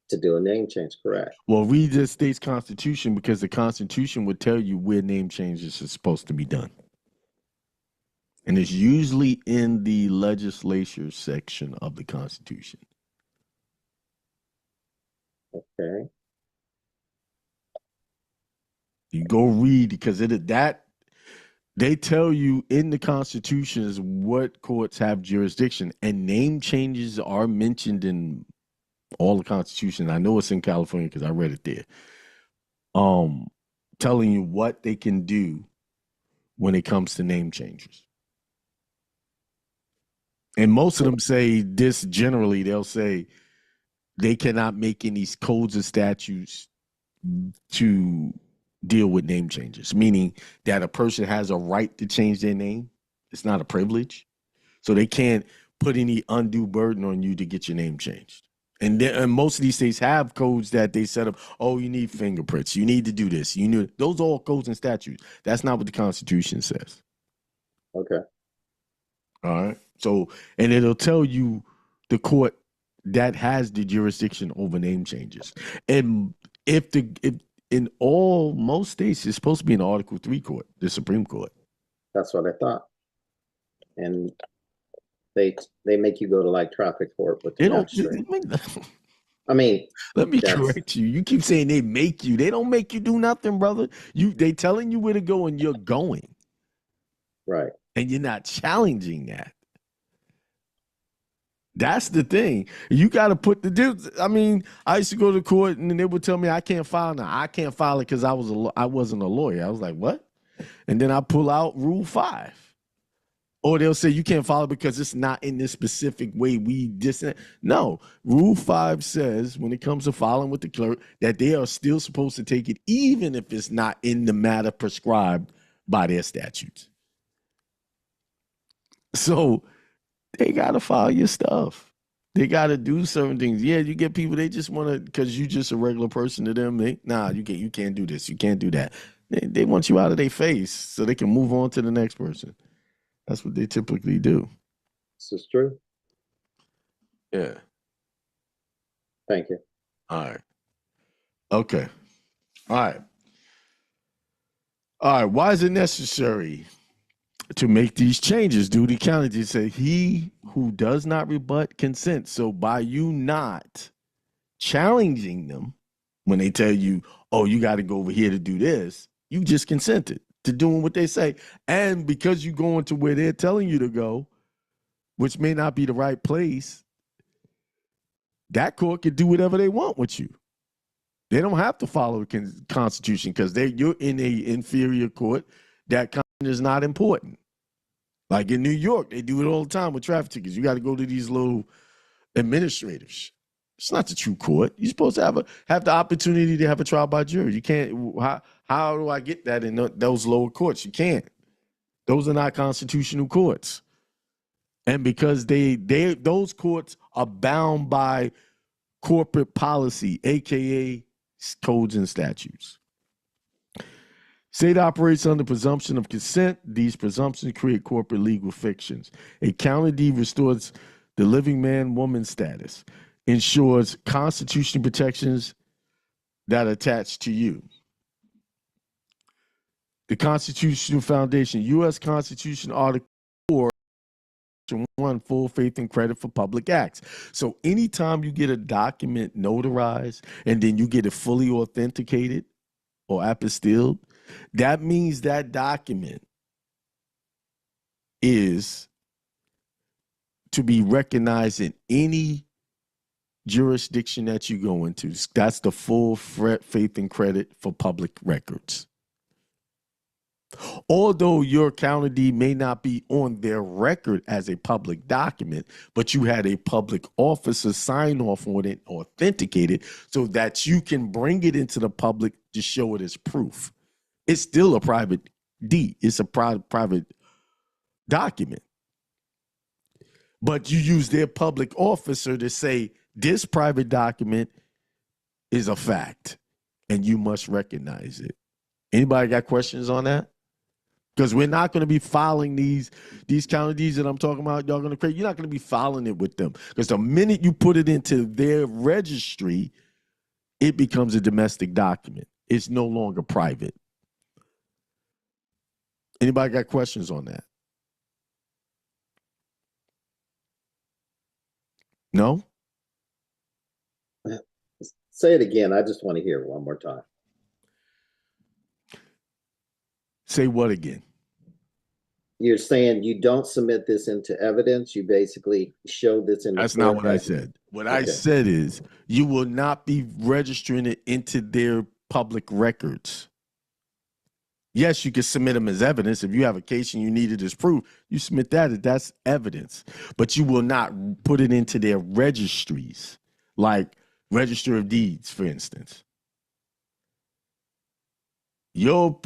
To do a name change, correct. Well, read the state's constitution because the constitution would tell you where name changes are supposed to be done. And it's usually in the legislature section of the Constitution. Okay. You go read because they tell you in the Constitution is what courts have jurisdiction, and name changes are mentioned in all the Constitution. I know it's in California because I read it there. Telling you what they can do when it comes to name changes. And most of them say this generally, they'll say they cannot make any codes or statutes to deal with name changes, meaning that a person has a right to change their name. It's not a privilege. So they can't put any undue burden on you to get your name changed. And most of these states have codes that they set up. Oh, you need fingerprints. You need to do this. Those are all codes and statutes. That's not what the Constitution says. Okay. All right. So, and it'll tell you the court that has the jurisdiction over name changes. And if in most states, it's supposed to be an Article 3 court, the Supreme Court. That's what I thought. And they make you go to like traffic court with the magistrate. I mean, let me correct you. You keep saying they make you. They don't make you do nothing, brother. They telling you where to go and you're going. Right. And you're not challenging that. That's the thing. You got to put the dudes. I mean, I used to go to court and they would tell me I can't file now. I can't file it because I wasn't a lawyer. I was like, what? And then I pull out Rule 5. Or they'll say you can't file it because it's not in this specific way. No, Rule 5 says when it comes to filing with the clerk that they are still supposed to take it even if it's not in the matter prescribed by their statutes. So they got to file your stuff. They got to do certain things. Yeah, you get people, they just want to, because you just a regular person to them. You can't do this. You can't do that. They want you out of their face so they can move on to the next person. That's what they typically do. This is true. Yeah. Thank you. All right. Okay. All right. All right. Why is it necessary to make these changes? Duty county, they say he who does not rebut consent. So by you not challenging them when they tell you, oh, you got to go over here to do this, you just consented to doing what they say. And because you're going to where they're telling you to go, which may not be the right place, that court can do whatever they want with you. They don't have to follow the Constitution because you're in an inferior court. That is not important. Like in New York, they do it all the time with traffic tickets. You got to go to these little administrators. It's not the true court. You're supposed to have the opportunity to have a trial by jury. You can't. How do I get that in those lower courts? You can't. Those are not constitutional courts. And because those courts are bound by corporate policy, aka codes and statutes. State operates under presumption of consent. These presumptions create corporate legal fictions. A county deed restores the living man-woman status, ensures constitutional protections that attach to you. The Constitutional Foundation, U.S. Constitution, Article 4, 1, full faith and credit for public acts. So anytime you get a document notarized and then you get it fully authenticated or apostilled, that means that document is to be recognized in any jurisdiction that you go into. That's the full faith and credit for public records. Although your county deed may not be on their record as a public document, but you had a public officer sign off on it, authenticate it, so that you can bring it into the public to show it as proof. It's still a private deed. It's a private document. But you use their public officer to say this private document is a fact and you must recognize it. Anybody got questions on that? Because we're not going to be filing these county deeds that I'm talking about. Y'all going to create. You're not going to be filing it with them because the minute you put it into their registry, it becomes a domestic document. It's no longer private. Anybody got questions on that? No? Say it again. I just want to hear it one more time. Say what again? You're saying you don't submit this into evidence. You basically show this in the That's not what I said. What I said is you will not be registering it into their public records. Yes, you can submit them as evidence. If you have a case and you need it as proof, you submit that. That's evidence. But you will not put it into their registries, like Register of Deeds, for instance. Your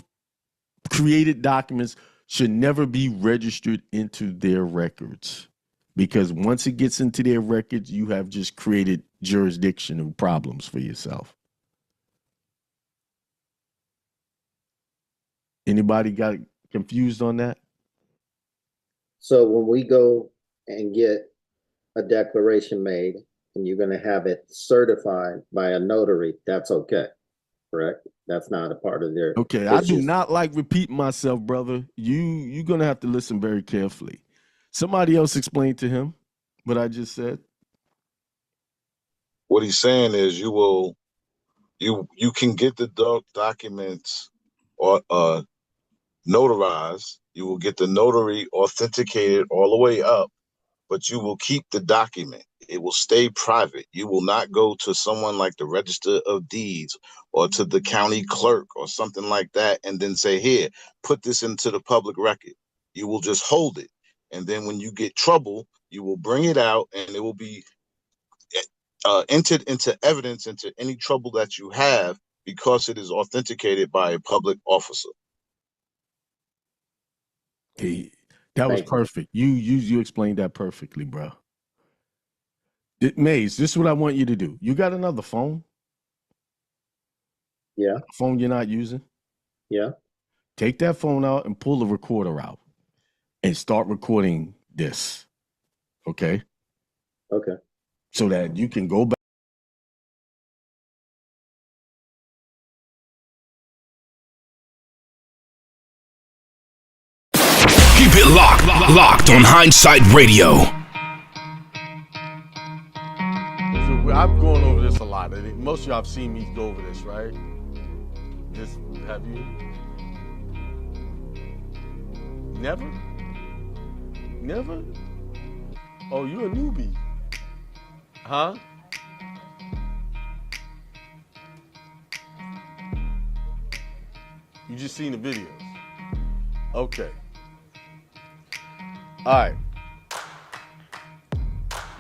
created documents should never be registered into their records, because once it gets into their records, you have just created jurisdictional problems for yourself. Anybody got confused on that? So when we go and get a declaration made and you're going to have it certified by a notary, that's okay, correct? That's not a part of their. Okay, I do not like repeating myself, brother. You're going to have to listen very carefully. Somebody else explain to him what I just said. What he's saying is you can get the documents or notarized. You will get the notary authenticated all the way up, but you will keep the document. It will stay private. You will not go to someone like the Register of Deeds or to the county clerk or something like that and then say, here, put this into the public record. You will just hold it. And then when you get trouble, you will bring it out and it will be entered into evidence into any trouble that you have, because it is authenticated by a public officer. Hey, that was perfect. You explained that perfectly, bro. Maze, this is what I want you to do. You got another phone? Yeah. A phone you're not using? Yeah. Take that phone out and pull the recorder out and start recording this. Okay? Okay. So that you can go back. Keep it locked on Hindsight Radio. So I'm going over this a lot. Most of y'all have seen me go over this, right? Have you? Never? Never? Oh, you a newbie. Huh? You just seen the videos. Okay. All right.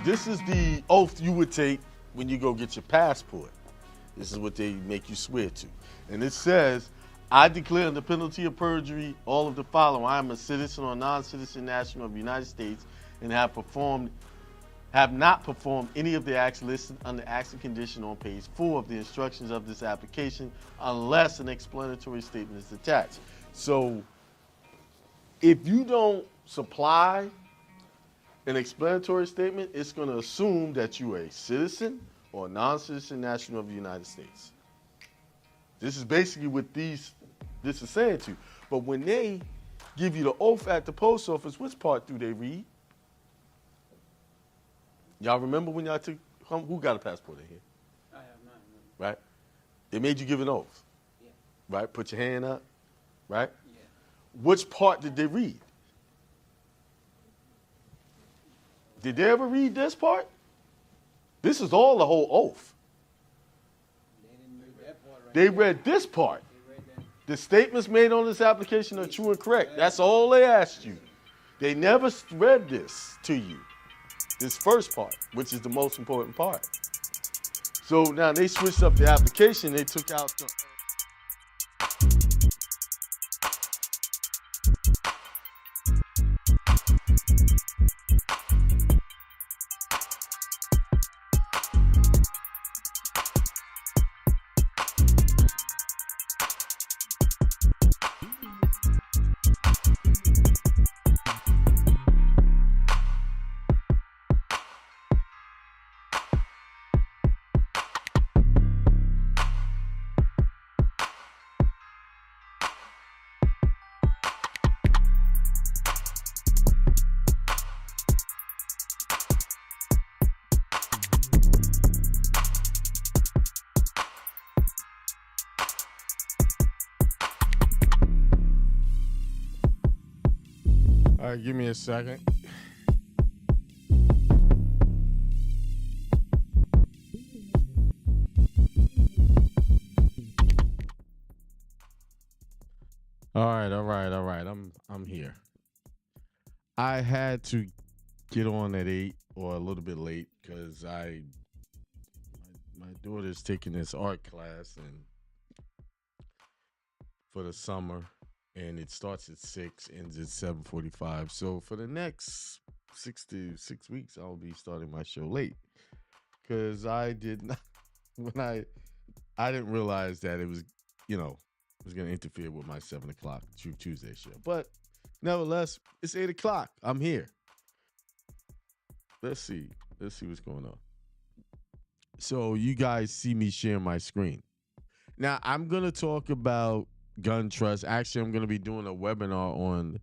This is the oath you would take when you go get your passport. This is what they make you swear to. And it says, I declare under penalty of perjury all of the following. I am a citizen or non-citizen national of the United States and have not performed any of the acts listed under acts and condition on page 4 of the instructions of this application unless an explanatory statement is attached. So if you don't supply an explanatory statement, it's going to assume that you're a citizen or a non-citizen national of the United States. This is basically what this is saying to you. But when they give you the oath at the post office, which part do they read? Y'all remember when y'all took, who got a passport in here? I have none. Right? They made you give an oath. Yeah. Right? Put your hand up. Right? Yeah. Which part did they read? Did they ever read this part? This is all the whole oath. They didn't read that part right They there. read this part. They read that. The statements made on this application are true and correct. That's all they asked you. They never read this to you. This first part, which is the most important part. So now they switched up the application. They took out the... right, give me a second. All right. I'm here. I had to get on at 8 or a little bit late because my daughter's taking this art class and for the summer, and it starts at 6, ends at 7:45. So for the next 6 weeks, I'll be starting my show late because I did not I didn't realize that it was going to interfere with my 7 o'clock True Tuesday show. But nevertheless, it's 8 o'clock. I'm here. Let's see what's going on. So you guys see me share my screen. Now I'm going to talk about gun trust. Actually, I'm going to be doing a webinar on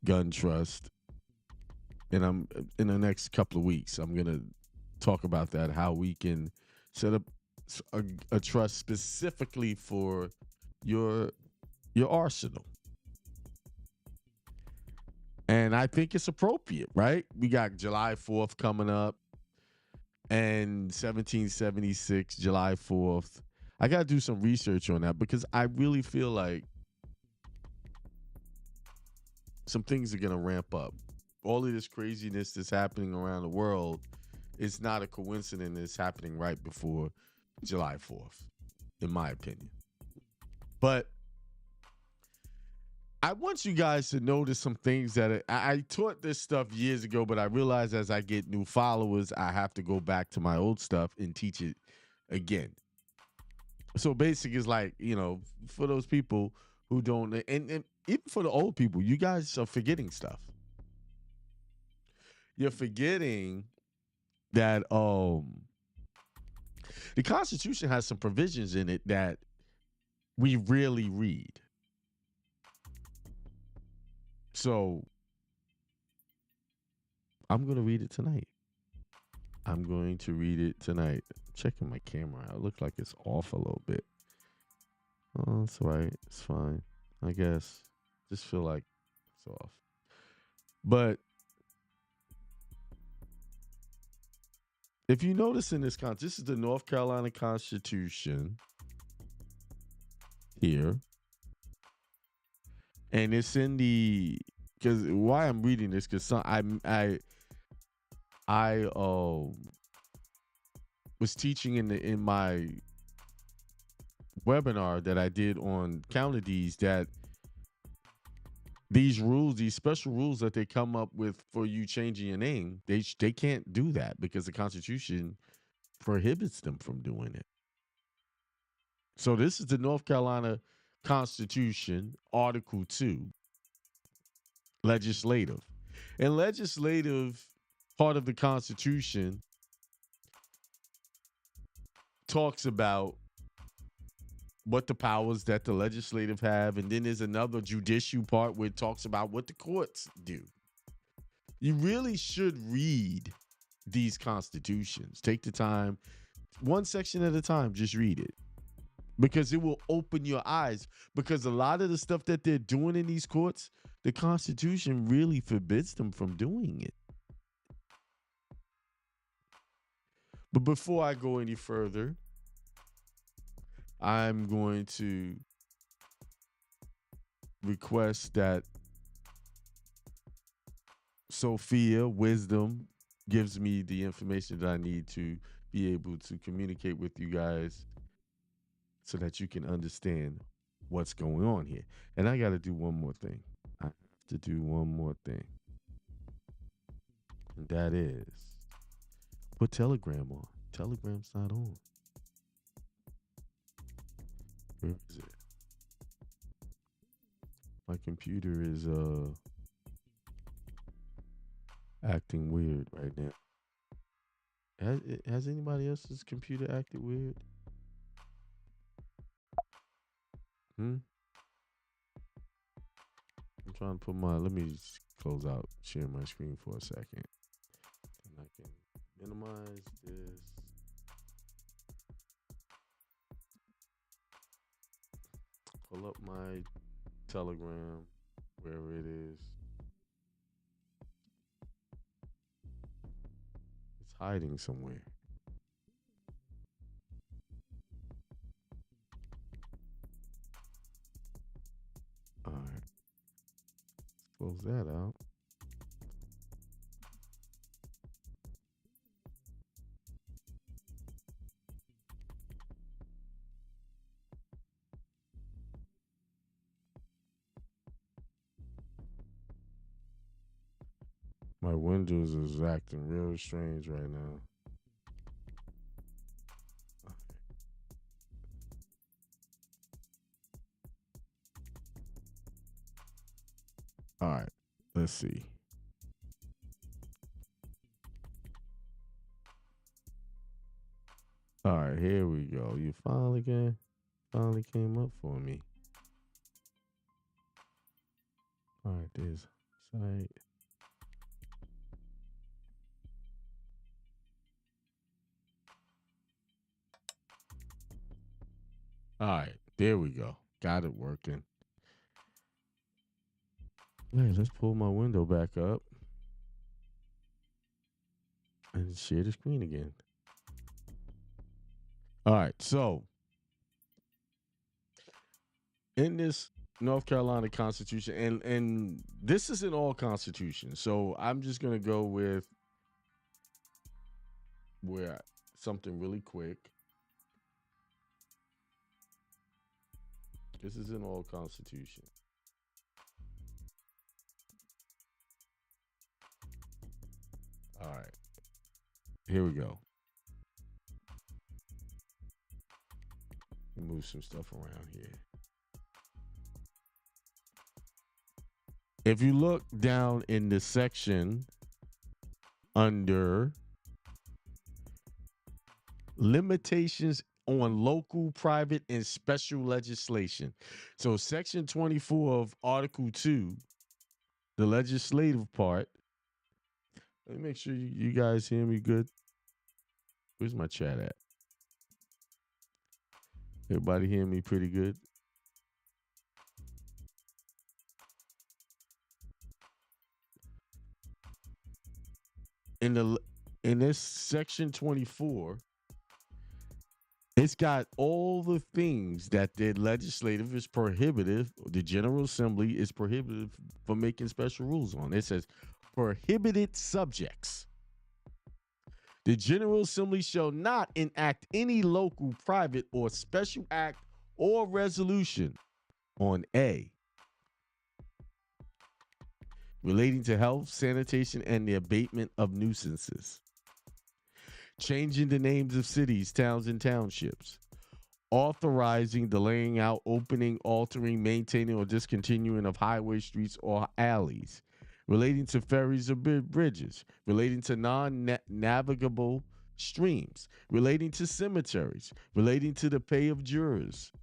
gun trust. And I'm in the next couple of weeks, I'm going to talk about that, how we can set up a trust specifically for your arsenal. And I think it's appropriate, right? We got July 4th coming up and 1776, July 4th. I got to do some research on that because I really feel like some things are going to ramp up. All of this craziness that's happening around the world is not a coincidence. It's happening right before July 4th, in my opinion. But I want you guys to notice some things that I taught this stuff years ago, but I realized as I get new followers, I have to go back to my old stuff and teach it again. So basically, it's like, for those people who don't, and even for the old people, you guys are forgetting stuff. You're forgetting that the Constitution has some provisions in it that we rarely read. So I'm going to read it tonight. Checking my camera out. It looks like it's off a little bit. Oh, it's all right. It's fine. I guess. Just feel like it's off. But if you notice in this this is the North Carolina Constitution here. And it's in because why I'm reading this, because I was teaching in my webinar that I did on counter deeds that these rules, these special rules that they come up with for you changing your name, they can't do that because the Constitution prohibits them from doing it. So this is the North Carolina Constitution, Article 2, legislative. And legislative part of the Constitution talks about what the powers that the legislative have, and then there's another judicial part where it talks about what the courts do. You really should read these constitutions. Take the time, one section at a time, just read it. Because it will open your eyes. Because a lot of the stuff that they're doing in these courts, the Constitution really forbids them from doing it. But before I go any further, I'm going to request that Sophia Wisdom gives me the information that I need to be able to communicate with you guys so that you can understand what's going on here. And I got to do one more thing. I have to do one more thing. And that is put Telegram on. Telegram's not on. Where is it? My computer is acting weird right now. Has anybody else's computer acted weird? I'm trying to put let me just close out, share my screen for a second. And I can minimize this. Pull up my Telegram, wherever it is. hiding somewhere. All right. Close that out. My Windows is acting real strange right now. All right, let's see. All right, here we go. You finally came up for me. All right, there's site. All right, there we go. Got it working. Hey, let's pull my window back up and share the screen again. All right, so in this North Carolina Constitution, and this is in all constitutions, so I'm just gonna go with something really quick. This is in all constitutions. All right, here we go. Move some stuff around here. If you look down in the section under limitations on local, private, and special legislation. So section 24 of Article 2, the legislative part. Let me make sure you guys hear me good. Where's my chat at? Everybody hear me pretty good? In this section 24, it's got all the things that the legislative is prohibitive, the General Assembly is prohibited from making special rules on. It says prohibited subjects. The General Assembly shall not enact any local, private, or special act or resolution on A, relating to health, sanitation, and the abatement of nuisances, changing the names of cities, towns, and townships, authorizing the laying out, opening, altering, maintaining, or discontinuing of highways, streets, or alleys, relating to ferries or bridges, relating to non-navigable streams, relating to cemeteries, relating to the pay of jurors,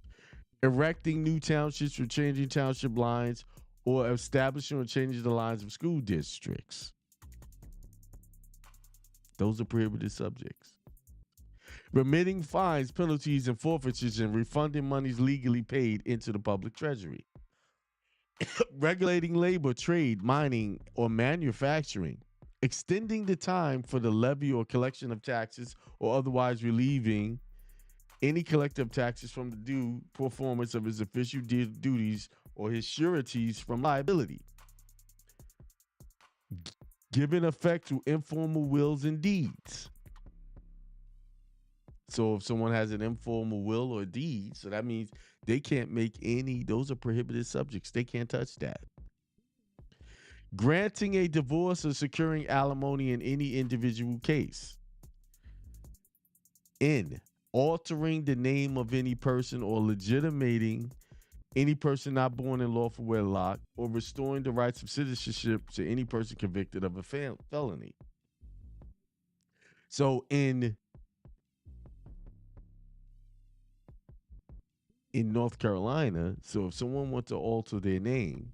erecting new townships or changing township lines, or establishing or changing the lines of school districts. Those are prohibited subjects. Remitting fines, penalties, and forfeitures, and refunding monies legally paid into the public treasury. Regulating labor, trade, mining, or manufacturing. Extending the time for the levy or collection of taxes, or otherwise relieving any collector of taxes from the due performance of his official duties or his sureties from liability. Giving effect to informal wills and deeds. So if someone has an informal will or deed, so that means they can't make any, those are prohibited subjects. They can't touch that. Granting a divorce or securing alimony in any individual case. N, altering the name of any person or legitimating any person not born in lawful wedlock, or restoring the rights of citizenship to any person convicted of a felony. So in North Carolina, so if someone wants to alter their name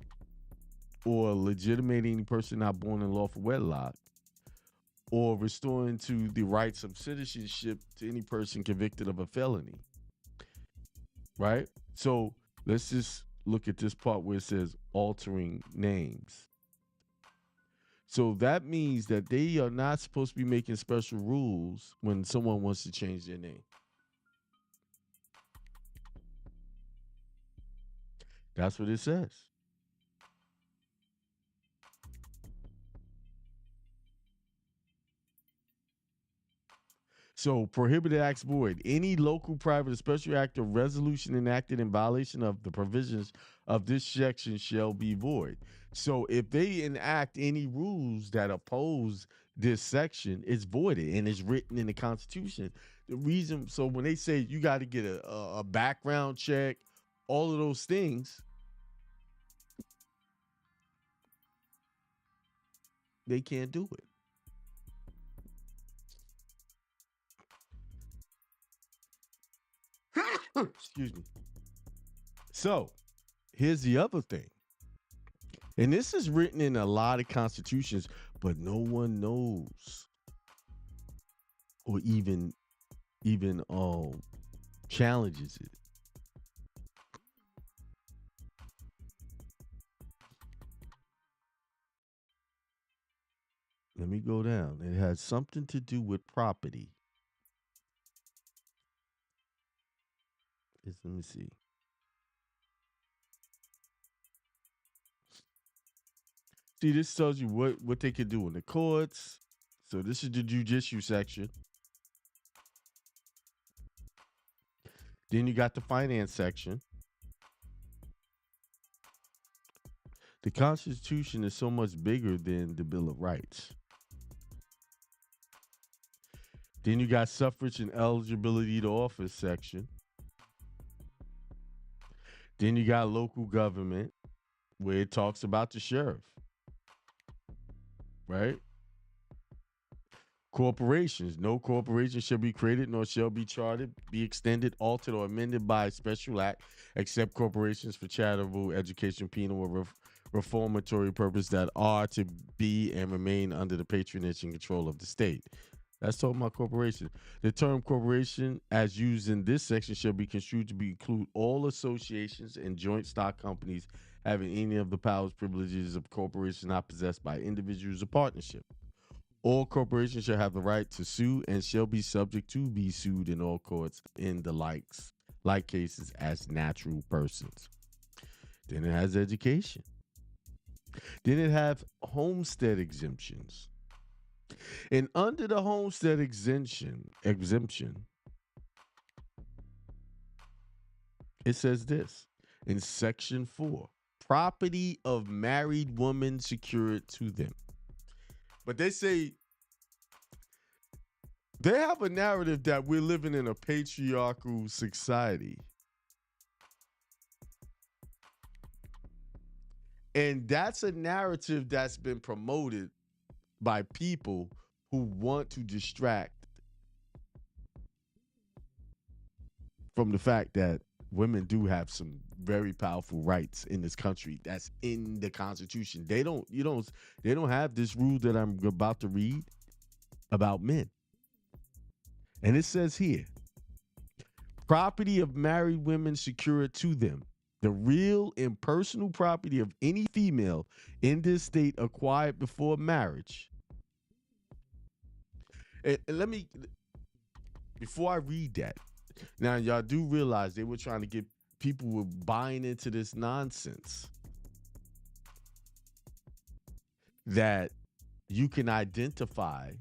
or legitimating any person not born in lawful wedlock, or restoring to the rights of citizenship to any person convicted of a felony, right? So let's just look at this part where it says altering names. So that means that they are not supposed to be making special rules when someone wants to change their name. That's what it says. So, prohibited acts void. Any local, private, or special act or resolution enacted in violation of the provisions of this section shall be void. So, if they enact any rules that oppose this section, it's voided and it's written in the Constitution. The reason, so when they say you got to get a background check, all of those things, they can't do it. Excuse me. So, here's the other thing. And this is written in a lot of constitutions, but no one knows or even challenges it. Let me go down. It has something to do with property. Let me see. See, this tells you what they can do in the courts. So this is the judicial section. Then you got the finance section. The Constitution is so much bigger than the Bill of Rights. Then you got suffrage and eligibility to office section. Then you got local government, where it talks about the sheriff. Right? Corporations. No corporation shall be created nor shall be chartered, be extended, altered, or amended by a special act, except corporations for charitable, education, penal, or reformatory purpose that are to be and remain under the patronage and control of the state. That's talking about corporation. The term corporation, as used in this section, shall be construed to include all associations and joint stock companies having any of the powers, privileges of corporations not possessed by individuals or partnership. All corporations shall have the right to sue and shall be subject to be sued in all courts in the like cases as natural persons. Then it has education. Then it have homestead exemptions. And under the homestead exemption, it says this in section 4, property of married women secured to them. But they say they have a narrative that we're living in a patriarchal society. And that's a narrative that's been promoted by people who want to distract from the fact that women do have some very powerful rights in this country. That's in the Constitution. They don't have this rule that I'm about to read about men. And it says here, property of married women secured to them. The real and personal property of any female in this state acquired before marriage. And let me, before I read that, now y'all do realize they were trying to get people were buying into this nonsense that you can identify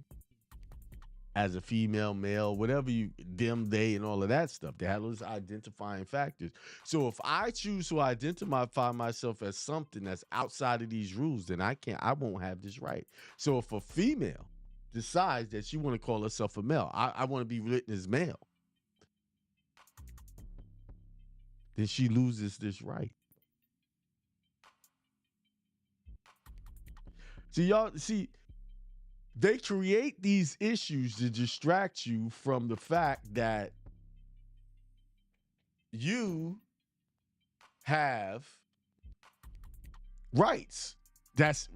as a female, male, whatever you, them, they, and all of that stuff. They had those identifying factors. So if I choose to identify myself as something that's outside of these rules, then I won't have this right. So if a female decides that she want to call herself a male, I want to be written as male, then she loses this right. See, they create these issues to distract you from the fact that you have rights that's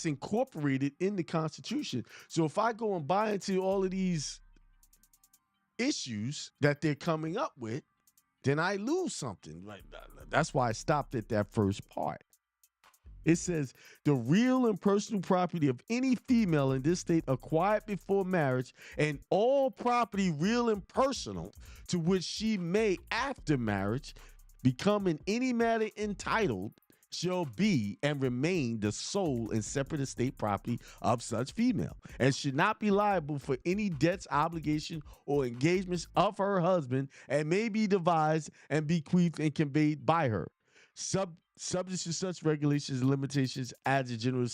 incorporated in the Constitution. So if I go and buy into all of these issues that they're coming up with, then I lose something. Like, that's why I stopped at that first part. It says the real and personal property of any female in this state acquired before marriage, and all property real and personal to which she may after marriage become in any manner entitled shall be and remain the sole and separate estate property of such female, and should not be liable for any debts, obligation, or engagements of her husband, and may be devised and bequeathed and conveyed by her. Subject to such regulations and limitations as the General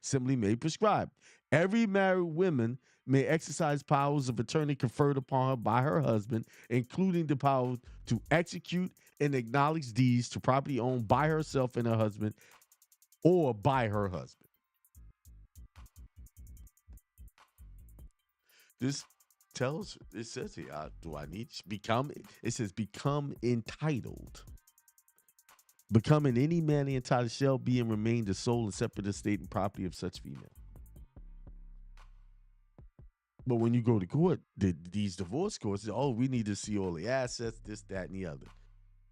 Assembly may prescribe. Every married woman may exercise powers of attorney conferred upon her by her husband, including the power to execute and acknowledge deeds to property owned by herself and her husband or by her husband. This tells, it says here, do I need to become, it says become entitled. Become in any manner entitled shall be and remain the sole and separate estate and property of such female. But when you go to court, these divorce courts, oh, we need to see all the assets, this, that, and the other.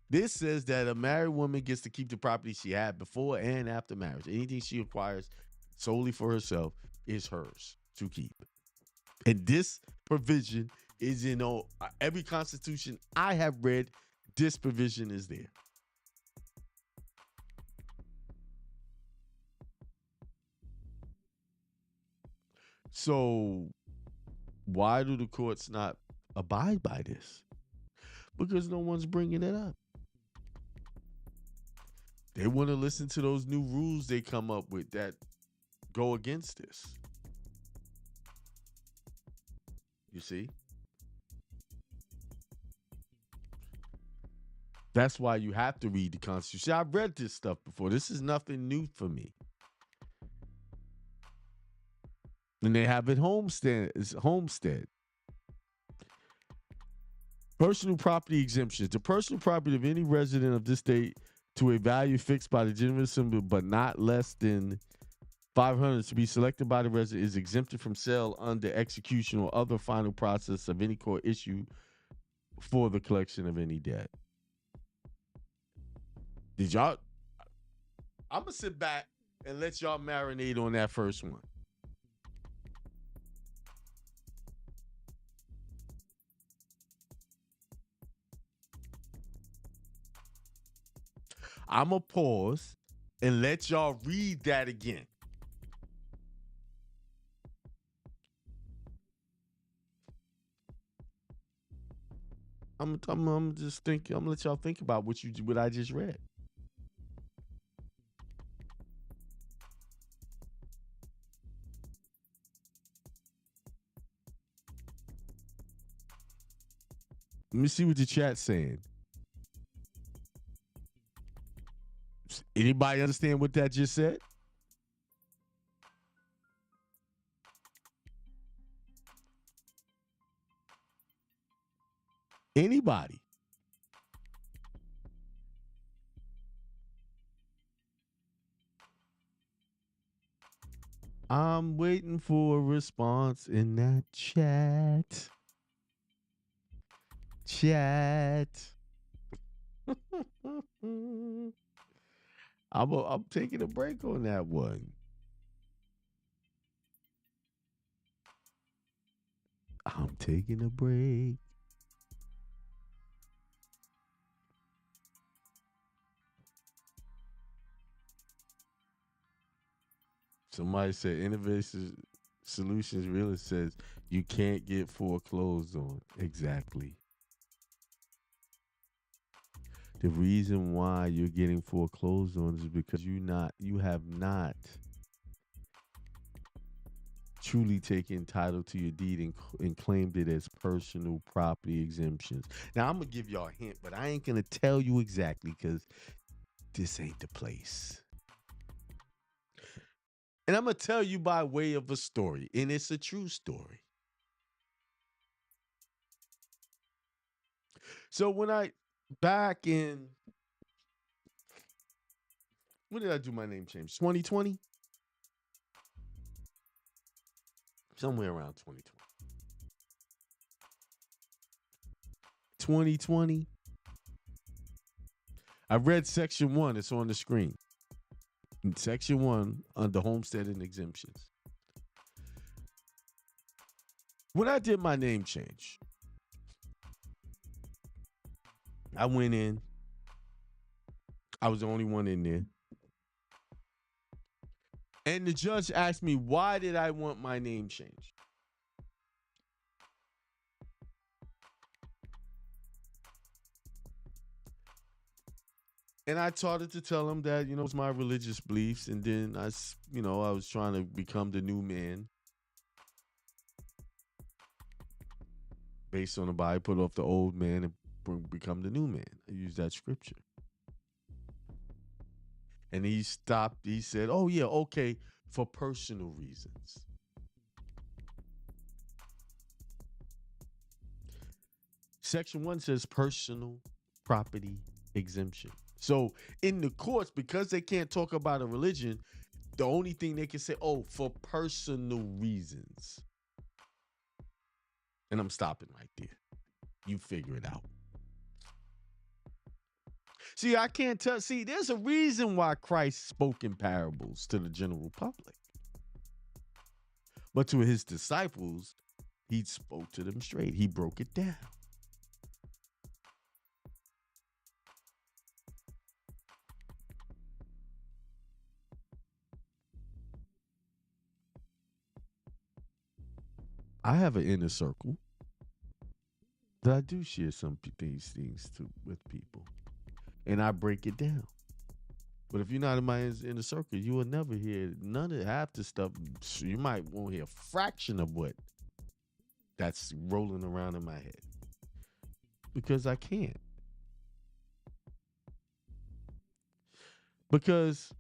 This says that a married woman gets to keep the property she had before and after marriage. Anything she acquires solely for herself is hers to keep. And this provision is in every constitution I have read. This provision is there. So why do the courts not abide by this? Because no one's bringing it up. They want to listen to those new rules they come up with that go against this. You see? That's why you have to read the Constitution. I've read this stuff before. This is nothing new for me. And they have it homestead. Personal property exemptions. The personal property of any resident of this state to a value fixed by the General Assembly, but not less than 500 to be selected by the resident, is exempted from sale under execution or other final process of any court issue for the collection of any debt. Did y'all? I'm gonna sit back and let y'all marinate on that first one. I'm going to pause and let y'all read that again. I'm just thinking. I'm going to let y'all think about what I just read. Let me see what the chat's saying. Anybody understand what that just said? Anybody? I'm waiting for a response in that chat. I'm taking a break on that one. I'm taking a break. Somebody said Innovative Solutions really says you can't get foreclosed on. Exactly. The reason why you're getting foreclosed on is because you have not truly taken title to your deed and claimed it as personal property exemptions. Now, I'm going to give y'all a hint, but I ain't going to tell you exactly because this ain't the place. And I'm going to tell you by way of a story, and it's a true story. So back in, when did I do my name change? 2020? Somewhere around 2020. 2020. I read section 1. It's on the screen. In Section 1 under homestead and exemptions. When I did my name change, I went in. I was the only one in there. And the judge asked me, why did I want my name changed? And I started to tell him that, it's my religious beliefs. And then I was trying to become the new man. Based on the Bible, put off the old man and become the new man. I use that scripture. And he stopped. He said, oh, yeah, okay, for personal reasons. Section 1 says personal property exemption. So in the courts, because they can't talk about a religion, the only thing they can say, oh, for personal reasons. And I'm stopping right there. You figure it out. See, I can't tell. See, there's a reason why Christ spoke in parables to the general public. But to his disciples, he spoke to them straight. He broke it down. I have an inner circle that I do share some these things with people. And I break it down. But if you're not in my inner circle, you will never hear none of half the stuff. You might won't hear a fraction of what that's rolling around in my head. Because I can't. Because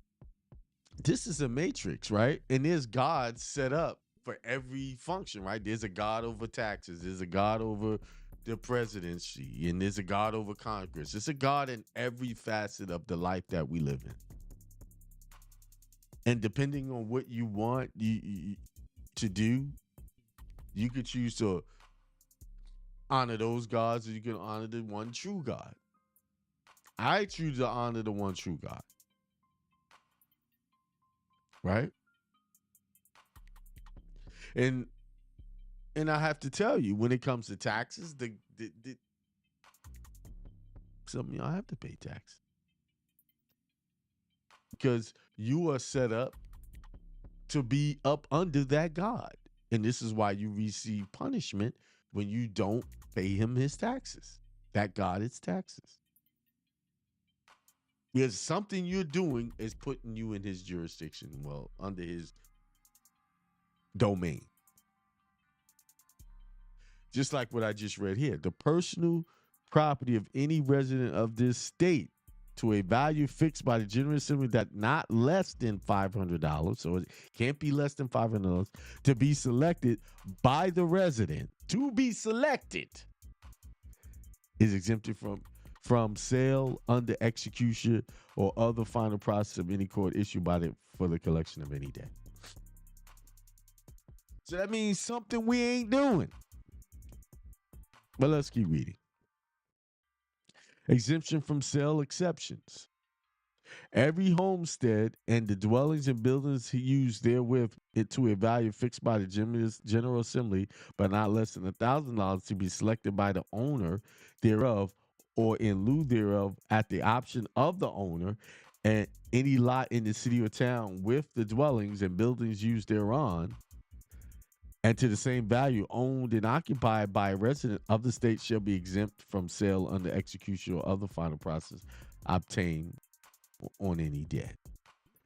this is a matrix, right? And there's God set up for every function, right? There's a God over taxes. There's a God over the presidency. And there's a God over Congress. There's a God in every facet of the life that we live in. And depending on what you want you to do, you could choose to honor those gods, or you can honor the one true God. I choose to honor the one true God. Right? And I have to tell you, when it comes to taxes, some of y'all have to pay tax. Because you are set up to be up under that God. And this is why you receive punishment when you don't pay him his taxes. That God is taxes. Because something you're doing is putting you in his jurisdiction, well, under his domain. Just like what I just read here. The personal property of any resident of this state to a value fixed by the General Assembly that not less than $500, so it can't be less than $500, to be selected by the resident, to be selected, is exempted from sale, under execution, or other final process of any court issued by it for the collection of any debt. So that means something we ain't doing. But let's keep reading. Exemption from sale exceptions. Every homestead and the dwellings and buildings used therewith to a value fixed by the General Assembly, but not less than $1,000, to be selected by the owner thereof, or in lieu thereof, at the option of the owner, and any lot in the city or town with the dwellings and buildings used thereon, and to the same value, owned and occupied by a resident of the state, shall be exempt from sale, under execution, or other final process obtained on any debt.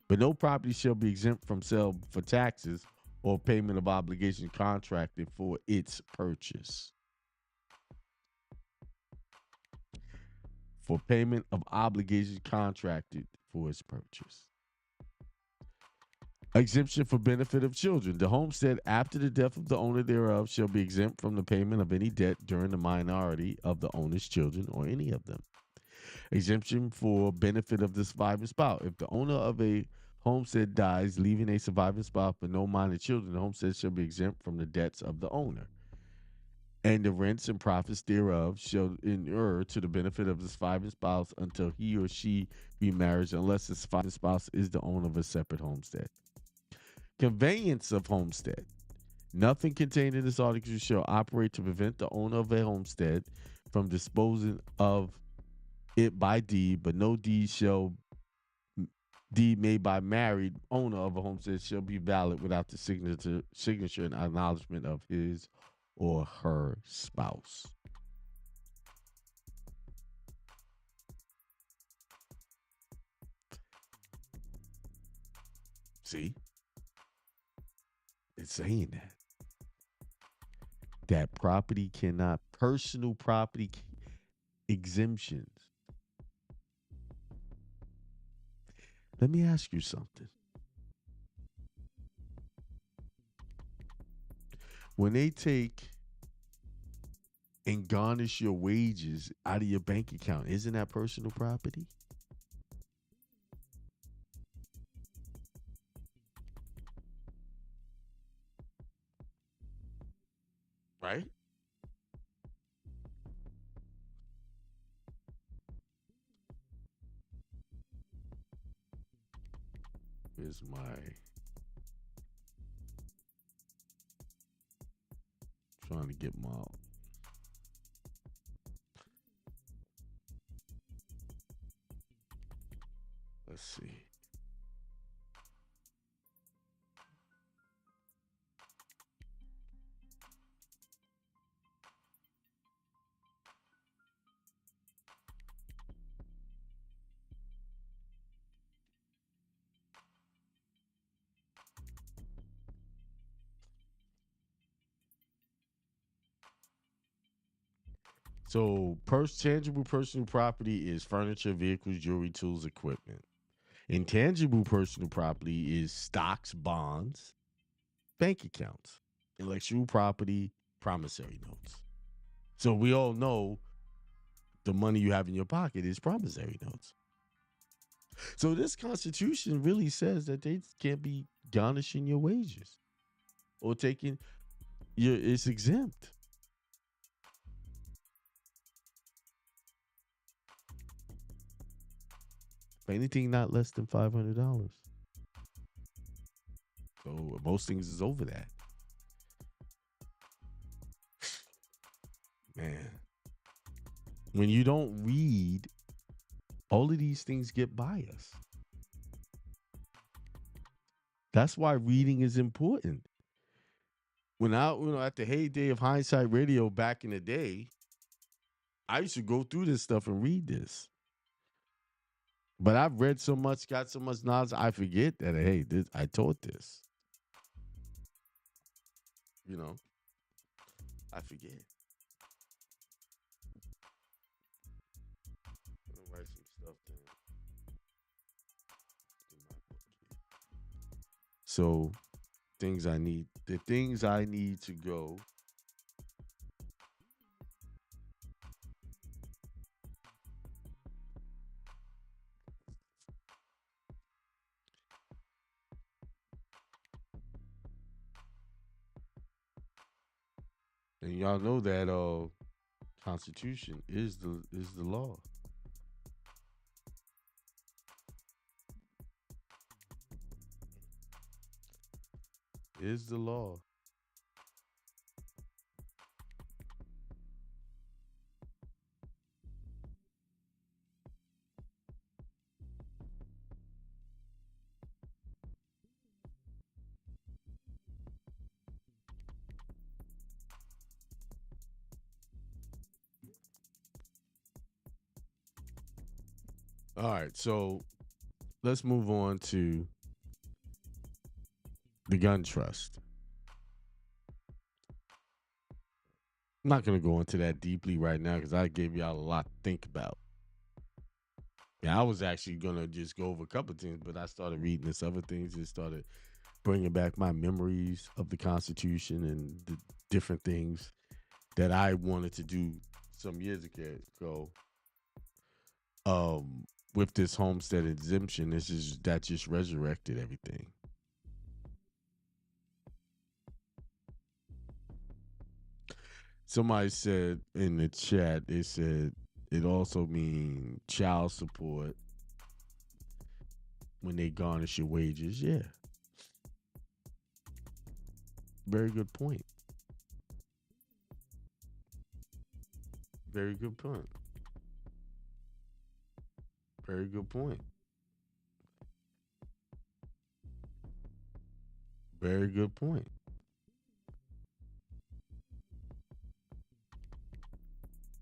But no property shall be exempt from sale for taxes or payment of obligation contracted for its purchase. For payment of obligation contracted for its purchase. Exemption for benefit of children. The homestead after the death of the owner thereof shall be exempt from the payment of any debt during the minority of the owner's children or any of them. Exemption for benefit of the surviving spouse. If the owner of a homestead dies, leaving a surviving spouse but no minor children, the homestead shall be exempt from the debts of the owner. and the rents and profits thereof shall inure to the benefit of his surviving spouse until he or she remarries, unless his surviving spouse is the owner of a separate homestead. Conveyance of homestead. Nothing contained in this article shall operate to prevent the owner of a homestead from disposing of it by deed, but no deed made by married owner of a homestead shall be valid without the signature and acknowledgement of his or her spouse. See? It's saying that property cannot, personal property exemptions. Let me ask you something. When they take and garnish your wages out of your bank account, isn't that personal property? Right? Here's my trying to get my let's see. So, tangible personal property is furniture, vehicles, jewelry, tools, equipment. Intangible personal property is stocks, bonds, bank accounts, intellectual property, promissory notes. So we all know the money you have in your pocket is promissory notes. So this Constitution really says that they can't be garnishing your wages or taking it's exempt. Anything not less than $500. So most things is over that. Man, when you don't read, all of these things get by us. That's why reading is important. When at the heyday of Hindsight Radio back in the day, I used to go through this stuff and read this. But I've read so much, got so much knowledge, I forget that, hey, I taught this. I forget. I'm going to write some stuff down. So, the things I need to go. And y'all know that Constitution is the law. Is the law. All right, so let's move on to the gun trust. I'm not going to go into that deeply right now because I gave y'all a lot to think about. Yeah, I was actually going to just go over a couple of things, but I started reading this other things and started bringing back my memories of the Constitution and the different things that I wanted to do some years ago. With this homestead exemption, that just resurrected everything. Somebody said in the chat, they said it also means child support when they garnish your wages. Yeah. Very good point. Very good point. Very good point. Very good point.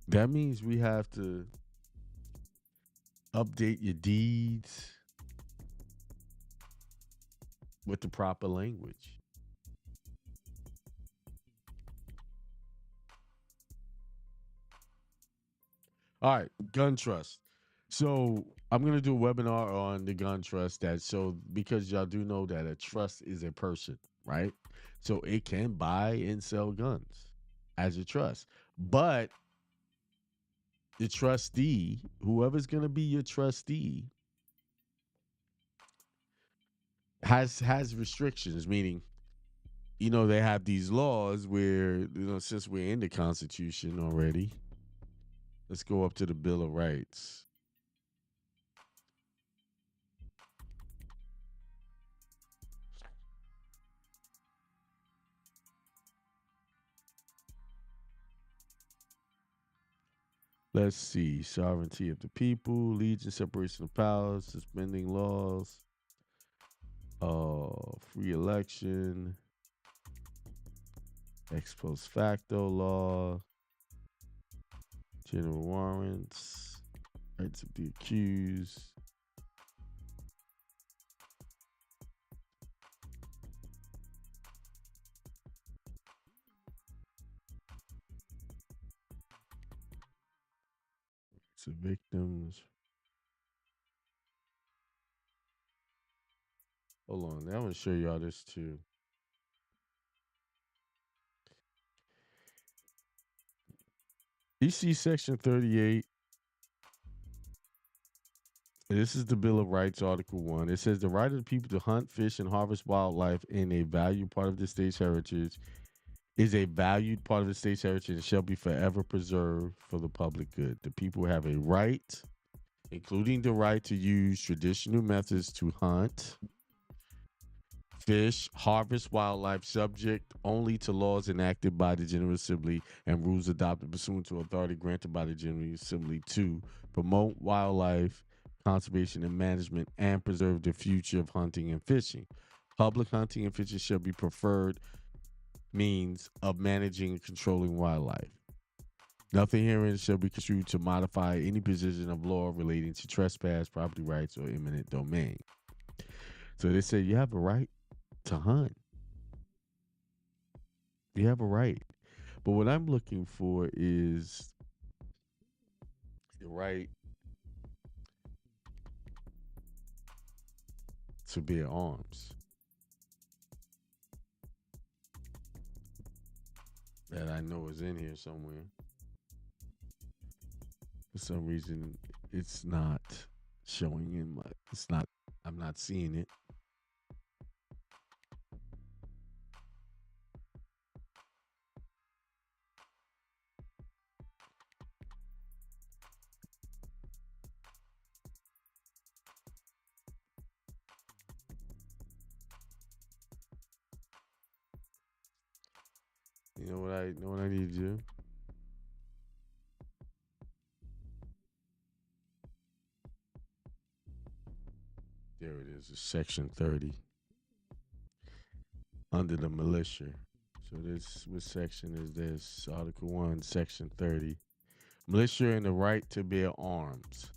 That means we have to update your deeds with the proper language. All right, gun trust. So I'm gonna do a webinar on the gun trust because y'all do know that a trust is a person, right? So it can buy and sell guns as a trust. But the trustee, whoever's gonna be your trustee, has restrictions, meaning, they have these laws where, since we're in the Constitution already, let's go up to the Bill of Rights. Let's see. Sovereignty of the people, allegiance, separation of powers, suspending laws, free election, ex post facto law, general warrants, rights of the accused. To victims. Hold on, I'm gonna show y'all this too. You see Section 38. This is the Bill of Rights, Article 1. It says the right of the people to hunt, fish, and harvest wildlife in a valued part of the state's heritage is a valued part of the state's heritage and shall be forever preserved for the public good. The people have a right, including the right to use traditional methods to hunt, fish, harvest wildlife, subject only to laws enacted by the General Assembly and rules adopted pursuant to authority granted by the General Assembly to promote wildlife conservation and management and preserve the future of hunting and fishing. Public hunting and fishing shall be preferred means of managing and controlling wildlife. Nothing herein shall be construed to modify any position of law relating to trespass, property rights, or eminent domain. So they say you have a right to hunt. You have a right. But what I'm looking for is the right to bear arms. That I know is in here somewhere. For some reason, it's not showing in I'm not seeing it. You know what I need to do? There it is, it's Section 30. Under the militia. So what section is this? Article 1, Section 30. Militia and the right to bear arms.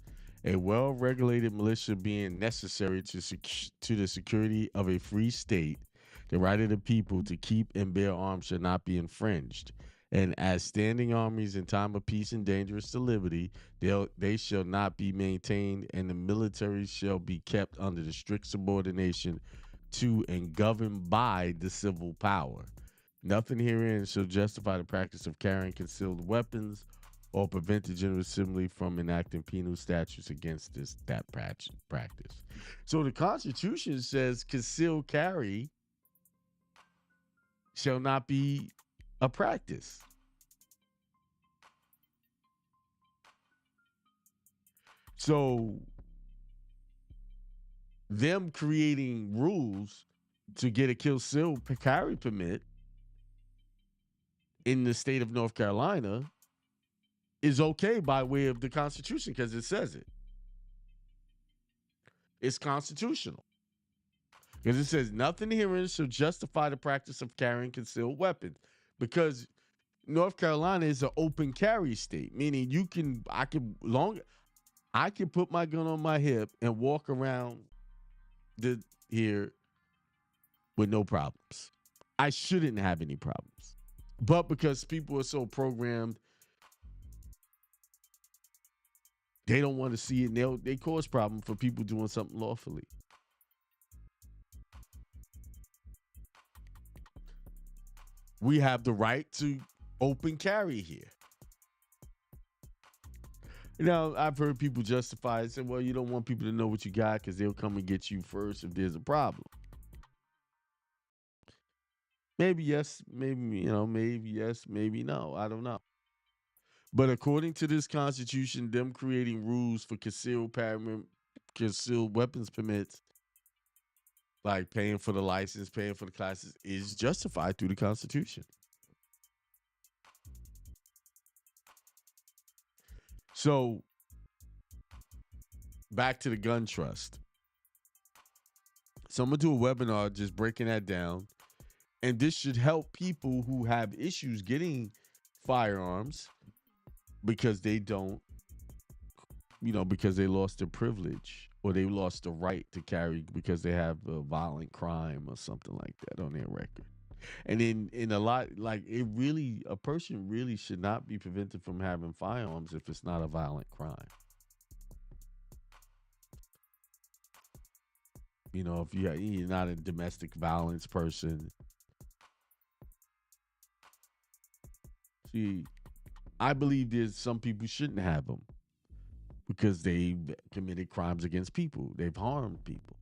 A well-regulated militia being necessary to the security of a free state, the right of the people to keep and bear arms shall not be infringed. And as standing armies in time of peace and dangerous to liberty, they shall not be maintained, and the military shall be kept under the strict subordination to and governed by the civil power. Nothing herein shall justify the practice of carrying concealed weapons or prevent the General Assembly from enacting penal statutes against that practice. So the Constitution says concealed carry shall not be a practice. So them creating rules to get a concealed carry permit in the state of North Carolina is okay by way of the Constitution because it says it. It's constitutional. Because it says nothing herein shall justify the practice of carrying concealed weapons. Because North Carolina is an open carry state, meaning I can put my gun on my hip and walk around here with no problems. I shouldn't have any problems. But because people are so programmed, they don't want to see it, and they cause problem for people doing something lawfully. We have the right to open carry here. Now, I've heard people justify it and say, well, you don't want people to know what you got because they'll come and get you first if there's a problem. Maybe yes, maybe yes, maybe no. I don't know. But according to this Constitution, them creating rules for concealed weapons permits, like paying for the license, paying for the classes, is justified through the Constitution. So, back to the gun trust. So I'm going to do a webinar just breaking that down. And this should help people who have issues getting firearms because they don't, because they lost their privilege or they lost the right to carry because they have a violent crime or something like that on their record. And in a lot, like a person really should not be prevented from having firearms if it's not a violent crime. If you're not a domestic violence person. See, I believe there's some people shouldn't have them because they've committed crimes against people. They've harmed people.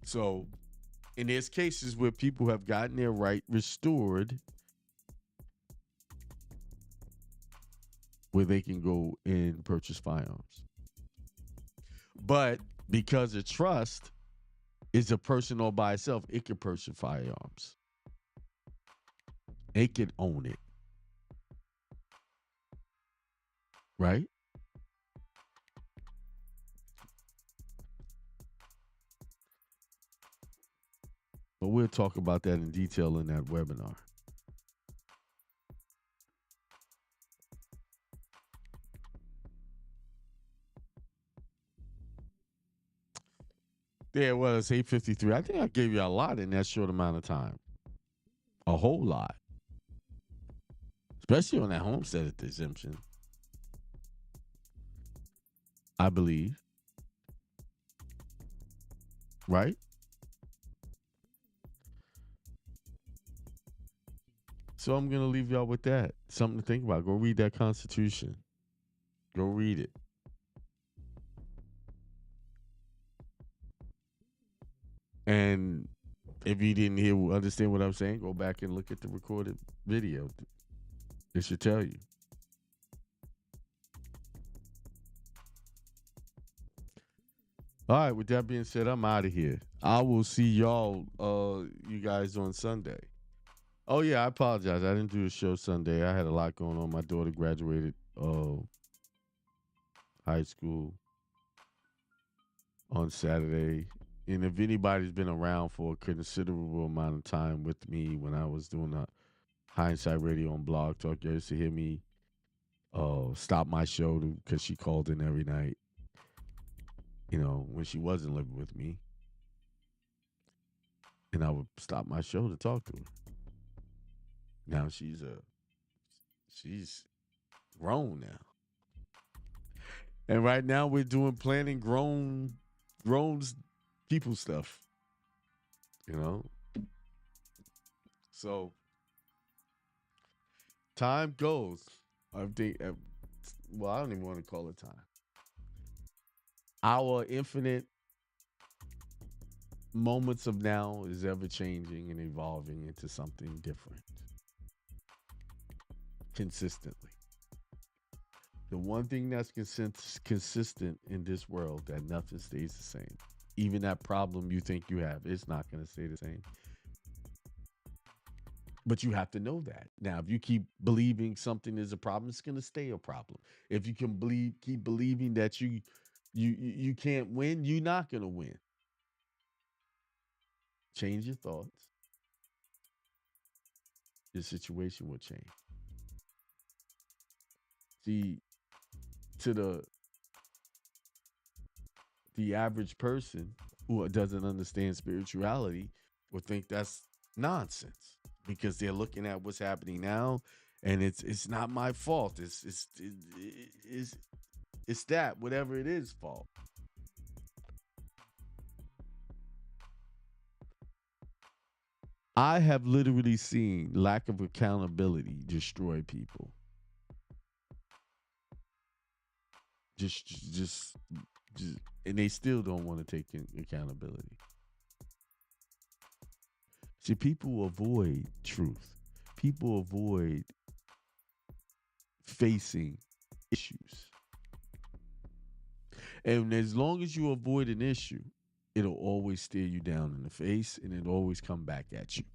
So, and there's cases where people have gotten their right restored where they can go and purchase firearms. But because of trust is a person all by itself, it can purchase firearms. It can own it. Right? But we'll talk about that in detail in that webinar. Yeah, well, it's 8:53. I think I gave you a lot in that short amount of time. A whole lot. Especially on that homestead exemption. I believe. Right? So I'm going to leave y'all with that. Something to think about. Go read that Constitution. Go read it. And if you didn't understand what I'm saying, go back and look at the recorded video. It should tell you. All right, with that being said, I'm out of here. I will see y'all, you guys on Sunday. Oh, yeah, I apologize. I didn't do a show Sunday. I had a lot going on. My daughter graduated high school on Saturday. And if anybody's been around for a considerable amount of time with me when I was doing the Hindsight Radio on Blog Talk, you used to hear me stop my show because she called in every night, when she wasn't living with me. And I would stop my show to talk to her. Now she's grown now. And right now we're doing planning grown people stuff. So time goes. I think I don't even want to call it time. Our infinite moments of now is ever changing and evolving into something different. consistently. The one thing that's consistent in this world, that nothing stays the same. Even that problem you think you have, it's not going to stay the same. But you have to know that. Now, if you keep believing something is a problem, it's going to stay a problem. If you can keep believing that you can't win, you're not going to win. Change your thoughts. Your situation will change. See, to the average person who doesn't understand spirituality would think that's nonsense, because they're looking at what's happening now, and it's not my fault. It's that whatever it is fault. I have literally seen lack of accountability destroy people. Just, and they still don't want to take accountability. See, people avoid truth. People avoid facing issues. And as long as you avoid an issue, it'll always stare you down in the face, and it'll always come back at you.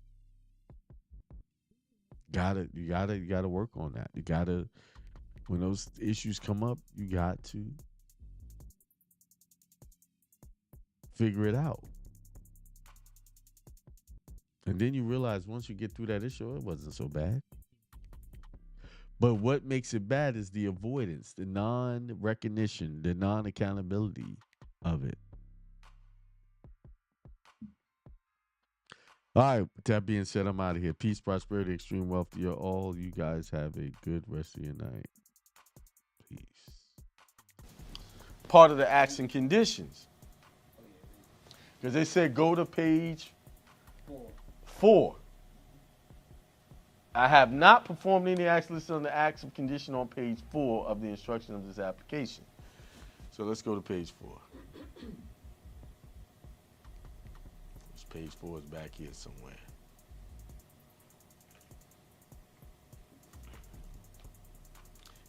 You gotta work on that. You gotta, when those issues come up, you got to figure it out. And then you realize once you get through that issue, it wasn't so bad. But what makes it bad is the avoidance, the non-recognition, the non-accountability of it. All right, with that being said, I'm out of here. Peace, prosperity, extreme wealth to you all. You guys have a good rest of your night. Peace. Part of the acts and conditions. Because they said go to page 4. I have not performed any acts listed on the acts of condition on page 4 of the instruction of this application. So let's go to page 4. Page 4 is back here somewhere.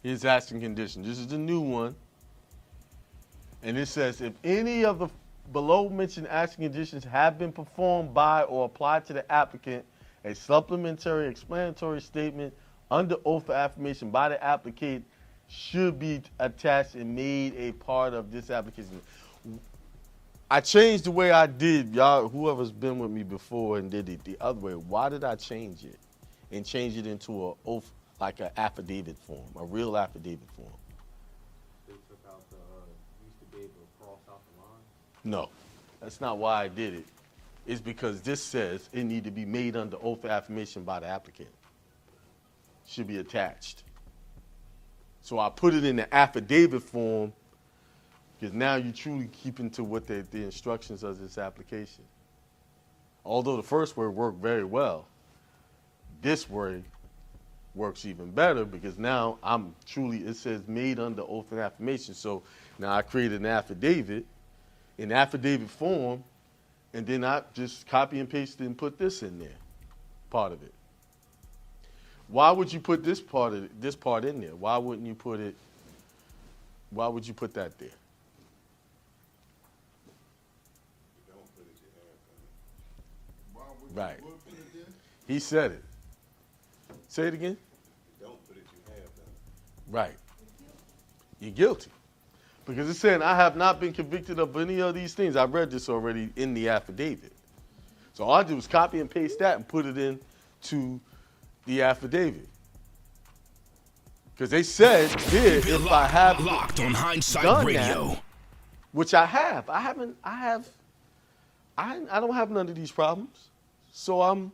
Here's acts and conditions. This is the new one. And it says, if any of the below mentioned acts and conditions have been performed by or applied to the applicant, a supplementary explanatory statement under oath of affirmation by the applicant should be attached and made a part of this application. I changed the way I did. Y'all, whoever's been with me before and did it the other way, why did I change it and change it into an oath, like an affidavit form, a real affidavit form? They took out used to be able to cross out the line? No, that's not why I did it. It's because this says it need to be made under oath of affirmation by the applicant. Should be attached. So I put it in the affidavit form, because now you're truly keeping to what the instructions of this application. Although the first word worked very well, this word works even better, because now it says made under oath and affirmation. So now I created an affidavit in affidavit form, and then I just copy and paste it and put this in there, part of it. Why would you put this part in there? Why wouldn't you put it? Why would you put that there? Right. He said it. Say it again. Don't put it, you have done. Right. You're guilty. Because it's saying, I have not been convicted of any of these things. I read this already in the affidavit. So all I did was copy and paste that and put it into the affidavit. Because they said here, if I have locked on Hindsight done Radio, that, which I have. I don't have none of these problems. So I'm